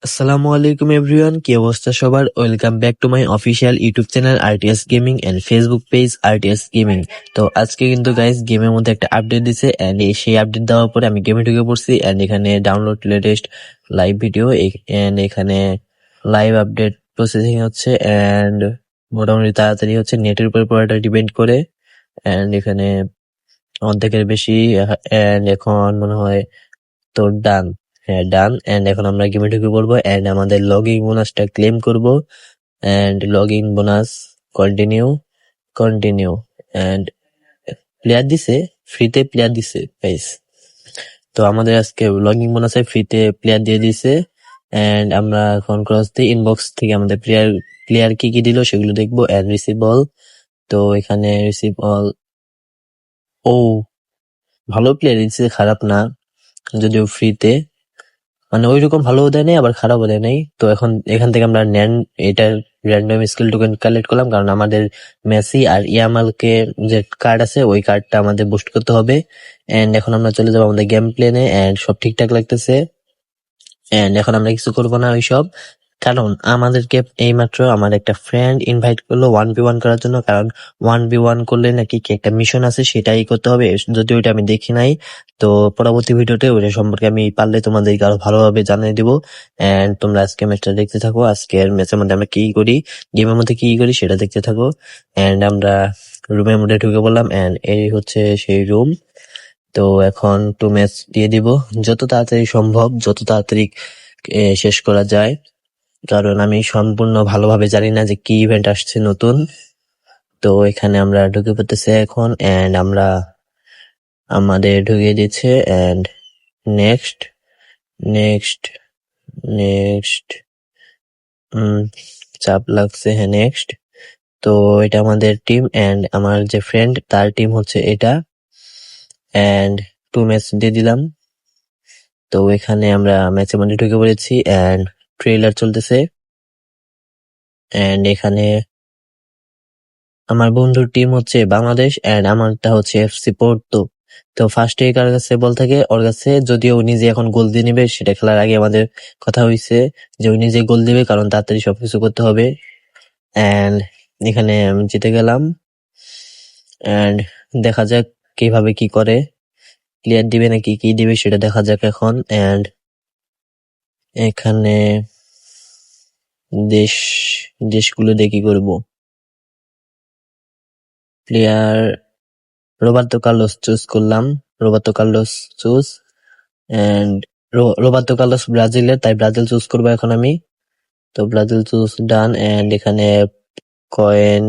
আসসালামু আলাইকুম এভরিওয়ান, কি অবস্থা সবার? Welcome back to my official YouTube channel RTS gaming and Facebook page RTS gaming. তো আজকে কিন্তু গাইস গেমের মধ্যে একটা আপডেট দিছে এন্ড সেই আপডেট দেওয়ার পরে আমি গেমে ঢুকে পড়ছি এন্ড এখানে download latest live video and এখানে লাইভ আপডেট প্রসেসিং হচ্ছে এন্ড মোটামুটি তাড়াতাড়ি হচ্ছে, নেটের উপর পুরোটা ডিপেন্ড করে। এন্ড এখানে অর্ধেকের বেশি এন্ড এখন মনে হয় তো ডান। হ্যাঁ, ডান। এন্ড এখন আমরা গেমে ঢুকে পড়বো এন্ড আমাদের লগইন বোনাসটা ক্লেম করব and login bonus continue continue and player দিছে, ফ্রিতে প্লেয়ার দিছে গাইস। তো আমাদের আজকে লগইন বোনাসে ফ্রিতে প্লেয়ার দিয়ে দিছে এন্ড আমরা এখন ক্রস দিয়ে ইনবক্স থেকে আমাদের প্লেয়ার কি কি দিল সেগুলো দেখবো এন্ড রিসিভ অল। তো এখানে রিসিভ অল, ও ভালো প্লেয়ার দিচ্ছে, খারাপ না, যদিও ফ্রিতে, মানে ওইরকম ভালোও দেয় নাই আবার খারাপও দেয় নাই। তো এখন এখান থেকে আমরা এটা র্যান্ডম স্কিল টোকেন কালেক্ট করলাম, কারণ আমাদের মেসি আর ইয়ামালকে যে কার্ড আছে ওই কার্ডটা আমাদের বুস্ট করতে হবে। এন্ড এখন আমরা চলে যাবো আমাদের গেম প্লেনে এন্ড সব ঠিকঠাক লাগতেছে এন্ড এখন আমরা কিছু করবো না ওইসব, কারণ আমাদেরকে এইমাত্র আমার একটা ফ্রেন্ড ইনভাইট করলো 1v1 করার জন্য। কারণ 1v1 করলে নাকি কি একটা মিশন আছে সেটাই করতে হবে, যদি ওইটা আমি দেখি নাই। তো পরবর্তী ভিডিওতে ওইটা সম্পর্কে আমি পারলে তোমাদেরকে আরো ভালোভাবে জানিয়ে দিব এন্ড তোমরা আজকে ম্যাচটা দেখতে থাকো। আজকের ম্যাচের মধ্যে আমরা কি করি, গেমের মধ্যে কি করি সেটা দেখতে থাকো। এন্ড আমরা রুমের মধ্যে ঢুকে পড়লাম এন্ড এই হচ্ছে সেই রুম। তো এখন 2 ম্যাচ দিয়ে দিব, যত তাড়াতাড়ি সম্ভব, যত তাড়াতাড়ি শেষ করা যায়, কারণ আমি সম্পূর্ণ ভালোভাবে জানি না যে কি ইভেন্ট আসছে নতুন। তো এখানে আমরা ঢুকে পড়তেছি এখন এন্ড আমরা আমাদের ঢুকিয়ে দিচ্ছে এন্ড নেক্সট নেক্সট নেক্সট চাপ লাগছে, হ্যাঁ নেক্সট। তো এটা আমাদের টিম এন্ড আমার যে ফ্রেন্ড তার টিম হচ্ছে এটা এন্ড 2 ম্যাচ দিয়ে দিলাম। তো এখানে আমরা ম্যাচের মধ্যে ঢুকে পড়েছি এন্ড ট্রেলার চলতেছে এন্ড এখানে আমার বন্ধুর টিম হচ্ছে বাংলাদেশ এন্ড আমারটা হচ্ছে এফসি পোর্তো। তো ফার্স্টে কার কাছে বল থাকে ওর কাছে, যদিও ও নিজে এখন গোল দিয়ে নিবে, সেটা খেলার আগে আমাদের কথা হয়েছে যে ও নিজে গোল দিবে, কারণ তাড়াতাড়ি সবকিছু করতে হবে। এন্ড এখানে আমি জিতে গেলাম এন্ড দেখা যাক কিভাবে কি করে, ক্লিয়ার দিবে নাকি কি দিবে সেটা দেখা যাক এখন। এন্ড এখানে দেশ দেশগুলো দিয়ে কি করবো, প্লেয়ার রোবার্তো কার্লোস চুজ করলাম, Roberto Carlos choose and Roberto Carlos ব্রাজিলের, তাই ব্রাজিল চুজ করবো এখন আমি। তো ব্রাজিল চুজ ডান এন্ড এখানে কয়েন,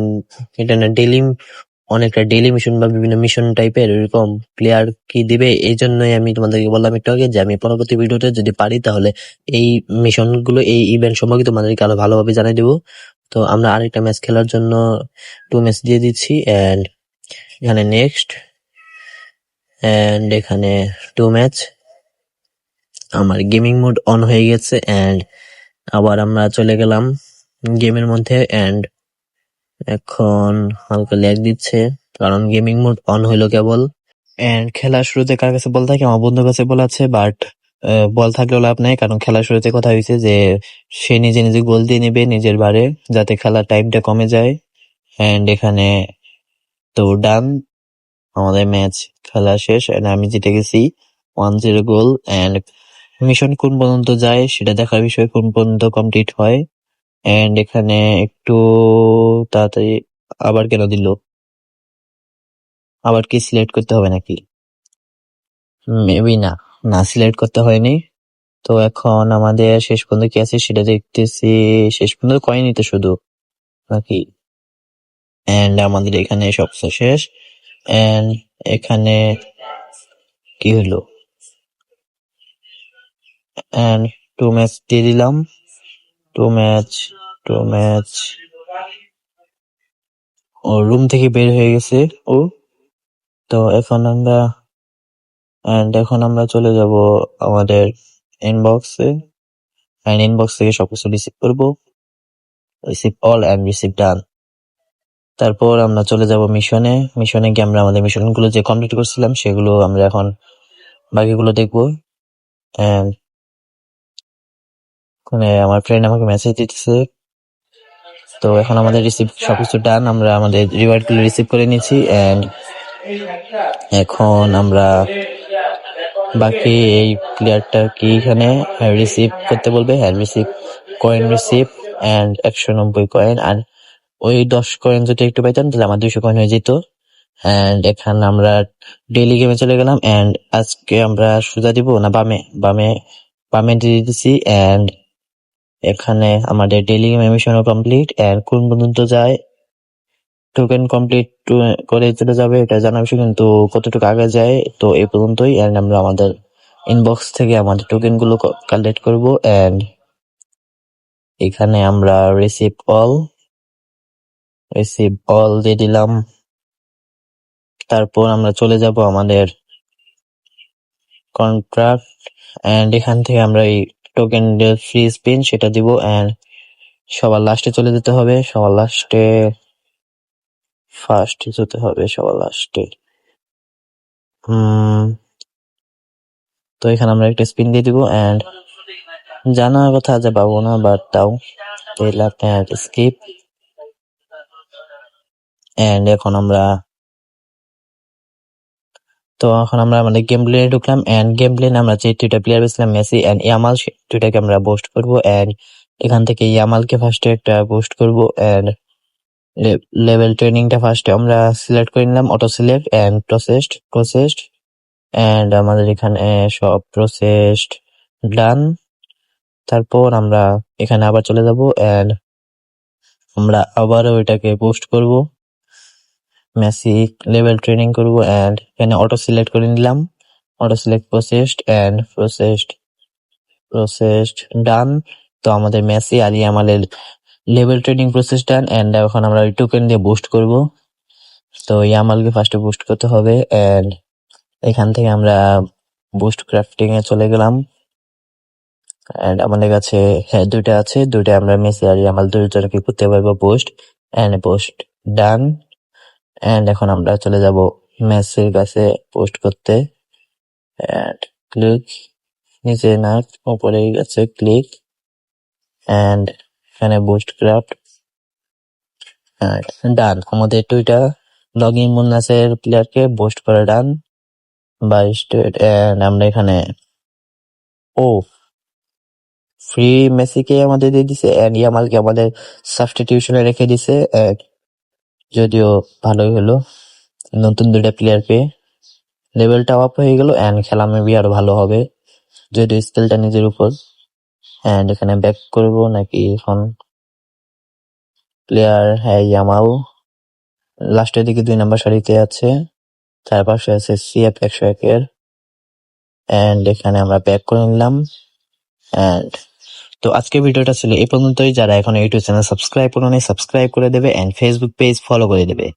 এটা না ডেইলি, অনেকটা ডেইলি মিশন বা বিভিন্ন মিশন টাইপের এরকম প্লেয়ার কি দিবে, এই জন্যই আমি তোমাদেরকে বললাম একটু আগে যে আমি পরবর্তী ভিডিওতে যদি পারি তাহলে এই মিশন গুলো, এই ইভেন্ট সম্পর্কে তোমাদেরকে আরো ভালোভাবে জানিয়ে দেবো। তো আমরা আরেকটা ম্যাচ খেলার জন্য 2 ম্যাচ দিয়ে দিচ্ছি এন্ড এখানে নেক্সট এন্ড এখানে 2 ম্যাচ। আমার গেমিং মোড অন হয়ে গেছে এন্ড আবার আমরা চলে গেলাম গেমের মধ্যে এন্ড এখন হালকা ল্যাগ দিচ্ছে, কারণ গেমিং মোড অন হইলো কেবল। এন্ড খেলার শুরুতে কার কাছে বল থাকে, আমার বন্ধুর কাছে বল আছে, বাট বল থাকলেও লাভ নাই, কারণ খেলার শুরুতে কথা হয়েছে যে সে নিজে নিজে গোল দিয়ে নেবে নিজের বারে, যাতে খেলার টাইমটা কমে যায়। এন্ড এখানে তো ডান, আমাদের ম্যাচ খেলা শেষ এন্ড আমি জিতে গেছি 1-0 গোল। এন্ড মিশন কোন পর্যন্ত যায় সেটা দেখার বিষয়, কোন পর্যন্ত কমপ্লিট হয়। এন্ড এখানে একটু তাড়াতাড়ি, আবার কেন দিল, আবার কি সিলেক্ট করতে হবে নাকি, মেবি না, না সিলেক্ট করতে হয়নি। তো এখন আমাদের শেষ পর্যন্ত কি আছে সেটা দেখতেছি, শেষ পর্যন্ত কয়েনই তো শুধু নাকি। এন্ড আমাদের এখানে সব শেষ এন্ড এখানে কি হলো এন্ড 2 ম্যাচ দিয়ে দিলাম, 2 ম্যাচ 2 ম্যাচ। ও রুম থেকে বের হয়ে গেছে ও। তো এখন আমরা চলে যাব আমাদের ইনবক্সে এন্ড ইনবক্স থেকে সবকিছু রিসিভ করবো, রিসিভ অল এন্ড রিসিভ ডান। তারপর আমরা চলে যাব মিশনে গিয়ে আমরা আমাদের মিশনগুলো যে কমপ্লিট করছিলাম সেগুলো আমরা এখন বাকিগুলো দেখবো এন্ড ওখানে আমার ফ্রেন্ড আমাকে মেসেজ দিতেছে। তো এখন আমাদের রিসিভ সবকিছু ডান, আমরা আমাদের রিওয়ার্ড গুলো রিসিভ করে নিয়েছি এন্ড এখন আমরা বাকি এই প্লেয়ারটা কি এখানে রিসিভ করতে বলবে। হ্যাঁ, receive coin receive and 190 coin, আর ওই 10 কয়েন যদি একটু পাইতাম তাহলে আমার 200 কয়েন হয়ে যেত। এন্ড এখানে আমরা ডেইলি গেমে চলে গেলাম এন্ড আজকে আমরা সোজা দিব না বামে বামে বামে দিয়ে দিছি এন্ড এখানে আমাদের ডেইলি গেম মিশনও কমপ্লিট এন্ড কোন পর্যন্ত যায় টোকেন কমপ্লিট করে চলে যাবে এটা জানা বিষয়, কিন্তু কতটুকু আগে যায় তো এই পর্যন্তই। এন্ড আমরা আমাদের ইনবক্স থেকে আমাদের টোকেন গুলো কালেক্ট করবো এন্ড এখানে আমরা রিসিভ অল দিয়ে দিলাম। তারপর আমরা চলে যাব আমাদের কন্ট্রাক্ট এন্ড এখান থেকে আমরা এই টোকেন ফ্রি স্পিন সেটা দিব এন্ড সবার লাস্টে চলে যেতে হবে, সবার লাস্টে ফার্স্ট যেতে হবে, সবার লাস্টে। তো এখানে আমরা একটা স্পিন দিয়ে দিব এন্ড জানার কথা যে পাবো না, বাট তাও স্কিপ এন্ড এখন আমরা আমাদের গেম প্লেনে ঢুকলাম এন্ড গেম প্লেনে আমরা যে দুইটা প্লেয়ার পেয়েছিলাম মেসি এন্ড ইয়ামাল, দুইটাকে আমরা বুস্ট করবো এন্ড এখান থেকে ইয়ামালকে ফার্স্টে একটা বুস্ট করবো এন্ড লেভেল ট্রেনিংটা ফার্স্টে আমরা সিলেক্ট করে নিলাম, auto select and processed and আমাদের এখানে সব প্রসেসড ডান। তারপর আমরা এখানে আবার চলে যাব এন্ড আমরা আবারও এটাকে বুস্ট করব, মেসি লেভেল ট্রেনিং করব এন্ড এখানে অটো সিলেক্ট করে নিলাম, auto select processed and processed done. তো আমাদের মেসি আর ইয়ামালের level training process done and এখন আমরা ওই টোকেন দিয়ে বুস্ট করব। তো ইয়ামালকে ফার্স্টে বুস্ট করতে হবে এন্ড এখান থেকে আমরা বুস্ট ক্রাফটিং এ চলে গেলাম এন্ড আমাদের কাছে দুইটা আছে, দুইটা আমরা মেসি আর ইয়ামাল দুইজনকে করতে পারবো বুস্ট ডান এন্ড এখন আমরা চলে যাব মেসির কাছে পোস্ট করতে এন্ড ক্লিক, নিচে না উপরে গেছে ক্লিক এন্ড এখানে বুস্ট ক্রাফট ডান। আমাদের দুইটা লগ ইন মুন্নাসের প্লেয়ারকে বুস্ট করে ডান বাই স্টেট এন্ড আমরা এখানে ফ্রি মেসিকে আমাদের দিয়ে দিছে এন্ড ইয়ামালকে আমাদের সাবস্টিটিউশনে রেখে দিছে। যদিও ভালোই হলো নতুন দুইটা প্লেয়ার পেয়ে, লেভেলটা আপ হয়ে গেল এন্ড খেলা মেবি আরো ভালো হবে যদি স্কিলটা নিজের উপর। এন্ড এখানে ব্যাক করব নাকি এখন প্লেয়ার, হ্যাঁ ইয়ামাল লাস্টের দিকে 2 নাম্বার সারিতে আছে, তার পাশে আছে সিএফ 101 এর এন্ড এখানে আমরা ব্যাক করে নিলাম এন্ড তো আজকের ভিডিওটা ছিল এই পর্যন্তই। যারা এখন ইউটিউব চ্যানেল সাবস্ক্রাইব করোনি সাবস্ক্রাইব করে দেবে এন্ড ফেসবুক পেজ ফলো করে দেবে।